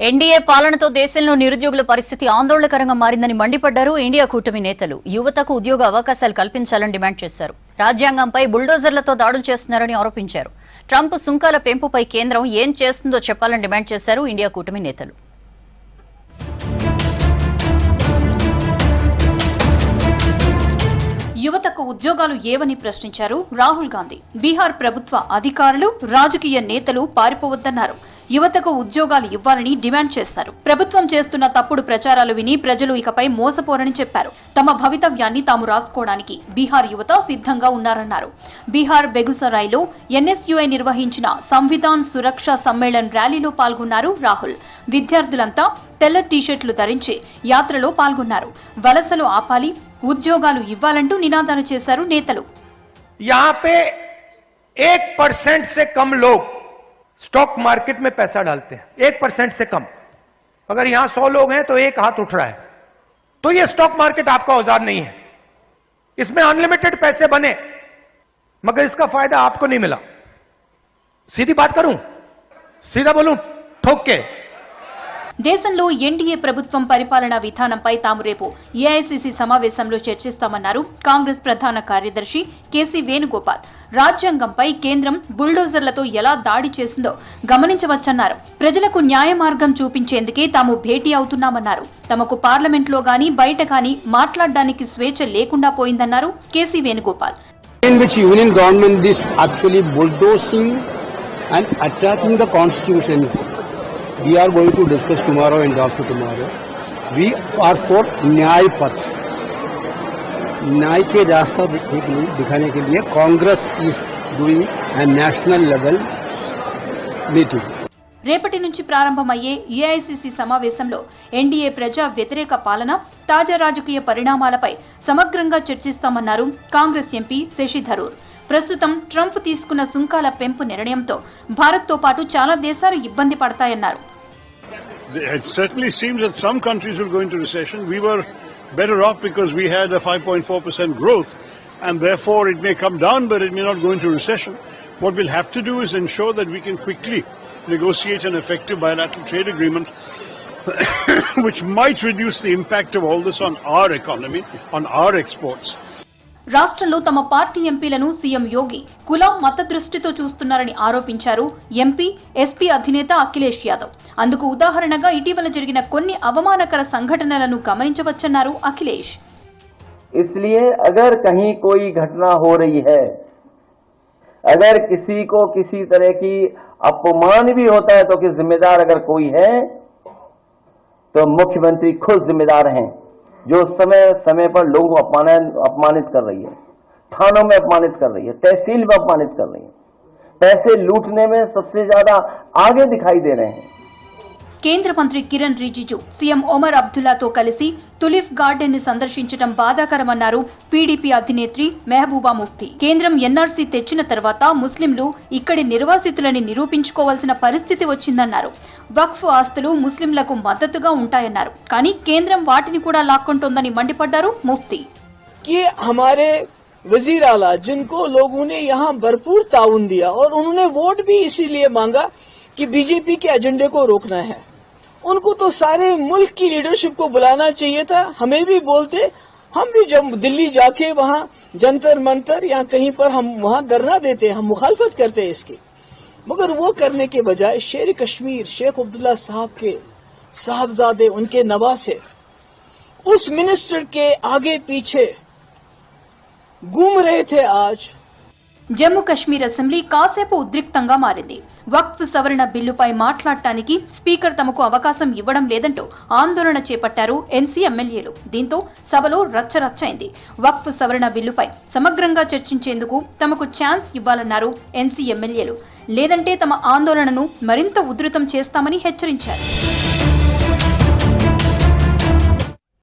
NDA పాలనతో దేశంలో నిరుద్యోగుల పరిస్థితి ఆందోళనకరంగా మారిందని మండిపడ్డారు ఇండియా కూటమి నేతలు. యువతకు ఉద్యోగ అవకాశాలు కల్పించాలని డిమాండ్ చేశారు. రాజ్యాంగంపై బుల్డోజర్లతో దాడులు చేస్తున్నారని ఆరోపించారు. ట్రంప్ సుంకాల పెంపుపై కేంద్రం ఏం చేస్తుందో చెప్పాలని డిమాండ్ చేశారు ఇండియా కూటమి నేతలు. యువతకు ఉద్యోగాలు ఏవని ప్రశ్నించారు రాహుల్ గాంధీ. బీహార్ ప్రభుత్వ అధికారులు, రాజకీయ నేతలు పారిపోవద్దన్నారు. యువతకు ఉద్యోగాలు ఇవ్వాలని డిమాండ్ చేశారు. ప్రభుత్వం చేస్తున్న తప్పుడు ప్రచారాలు విని ప్రజలు ఇకపై మోసపోరని చెప్పారు. తమ భవితవ్యాన్ని తాము రాసుకోవడానికి బీహార్ యువత సిద్ధంగా ఉన్నారన్నారు. బీహార్ బెగుసరాయ్లో ఎన్ఎస్యుఐ నిర్వహించిన సంవిధాన్ సురక్ష సమ్మేళన్ ర్యాలీలో పాల్గొన్నారు రాహుల్. విద్యార్థులంతా తెల్ల టీషర్ట్లు ధరించి యాత్రలో పాల్గొన్నారు. వలసలు ఆపాలి, ఉద్యోగాలు ఇవ్వాలంటూ నినాదాలు చేశారు నేతలు. यहाँ पे 1% से कम लोग स्टॉक मार्केट में पैसा डालते हैं. 1% से कम. अगर यहां 100 लोग हैं तो एक हाथ उठ रहा है. तो ये स्टॉक मार्केट आपका औजार नहीं है. इसमें अनलिमिटेड पैसे बने मगर इसका फायदा आपको नहीं मिला. सीधी बात करूं, सीधा बोलूं, ठोक के. దేశంలో ఎన్డీఏ ప్రభుత్వం పరిపాలనా విధానంపై తాము రేపు ఏఐసీసీ సమావేశంలో చర్చిస్తామన్నారు కాంగ్రెస్ ప్రధాన కార్యదర్శి కేసీ వేణుగోపాల్. రాజ్యాంగంపై కేంద్రం బుల్డోజర్లతో ఎలా దాడి చేసిందో గమనించవచ్చన్నారు. ప్రజలకు న్యాయ మార్గం చూపించేందుకే తాము భేటీ అవుతున్నామన్నారు. తమకు పార్లమెంట్లో గానీ బయట గానీ మాట్లాడడానికి స్వేచ్ఛ లేకుండా పోయిందన్నారు KC Venugopal. In which union government is actually bulldozing and attacking the constitutions. We are going to discuss tomorrow and after tomorrow. We are for न्याय पथ. न्याय के रास्ता दिखाने के लिए Congress is doing a national level meeting. రేపటి నుంచి ప్రారంభమయ్యే ఏఐసీసీ సమావేశంలో ఎన్డీఏ ప్రజా వ్యతిరేక పాలన, తాజా రాజకీయ పరిణామాలపై సమగ్రంగా చర్చిస్తామన్నారు కాంగ్రెస్ ఎంపీ శశి థరూర్. ప్రస్తుతం ట్రంప్ తీసుకున్న సుంకాల పెంపు నిర్ణయంతో భారత్తో పాటు చాలా దేశాలు ఇబ్బంది పడతాయన్నారు. It certainly seems that some countries will go into recession. We were better off because we had a 5.4% growth and therefore it may come down but it may not go into recession. What we'll have to do is ensure that we can quickly negotiate an effective bilateral trade agreement which might reduce the impact of all this on our economy, on our exports. రాష్ట్రంలో తమ party ఎంపీలను CM యోగి కుల మత దృష్టితో చూస్తున్నారని ఆరోపించారు MP, SP అధినేత అఖిలేష్ యాదవ్. అందుకు ఉదాహరణగా ఇటీవల జరిగిన కొన్ని అవమానకర సంఘటనలను గమనించవచ్చన్నారు అఖిలేష్. इसलिए अगर कहीं कोई घटना हो रही है, अगर किसी को किसी तरह की अपमान भी होता है तो कि जिम्मेदार अगर कोई है तो मुख्यमंत्री खुद जिम्मेदार हैं, जो समय समय पर लोगों को अपमानित कर रही है, थानों में अपमानित कर रही है, तहसील में अपमानित कर रही है, पैसे लूटने में सबसे ज्यादा आगे दिखाई दे रहे हैं. కేంద్ర మంత్రి కిరణ్ రిజిజు సీఎం ఒమర్ అబ్దుల్లాతో కలిసి తులిప్ గార్డెన్ ని సందర్శించడం బాధాకరమన్నారు పీడీపీ అధినేత్రి మెహబూబా ముఫ్తీ. కేంద్రం ఎన్ఆర్సీ తెచ్చిన తర్వాత ముస్లింలు ఇక్కడి నిర్వాసితులని నిరూపించుకోవాల్సిన పరిస్థితి వచ్చిందన్నారు. వక్ఫ్ ఆస్తులు ముస్లింలకు మద్దతుగా ఉంటాయన్నారు. కానీ కేంద్రం వాటిని కూడా లాక్కుంటోందని మండిపడ్డారు ముఫ్తీ. हमारे वजीर आला जिनको लोगों ने यहाँ भरपूर ताउन दिया और उन्होंने वोट भी इसीलिए मांगा कि बीजेपी के एजेंडे को रोकना है, उनको तो सारे मुल्क की लीडरशिप को बुलाना चाहिए था. हमें भी बोलते, हम भी जब दिल्ली जाके वहाँ जंतर मंतर या कहीं पर हम वहाँ धरना देते, हम मुखालफत करते हैं इसकी. मगर वो करने के बजाय शेर कश्मीर शेख अब्दुल्ला साहब के साहबजादे, उनके नवासे उस मिनिस्टर के आगे पीछे घूम रहे थे. आज జమ్మూ కశ్మీర్ అసెంబ్లీ కాసేపు ఉద్రిక్తంగా మారింది. వక్ఫ్ సవరణ బిల్లుపై మాట్లాడటానికి స్పీకర్ తమకు అవకాశం ఇవ్వడం లేదంటూ ఆందోళన చేపట్టారు ఎన్సీ ఎమ్మెల్యేలు. దీంతో సభలో రచ్చరచ్చైంది. వక్ఫ్ సవరణ బిల్లుపై సమగ్రంగా చర్చించేందుకు తమకు ఛాన్స్ ఇవ్వాలన్నారు ఎన్సీ ఎమ్మెల్యేలు. లేదంటే తమ ఆందోళనను మరింత ఉధృతం చేస్తామని హెచ్చరించారు.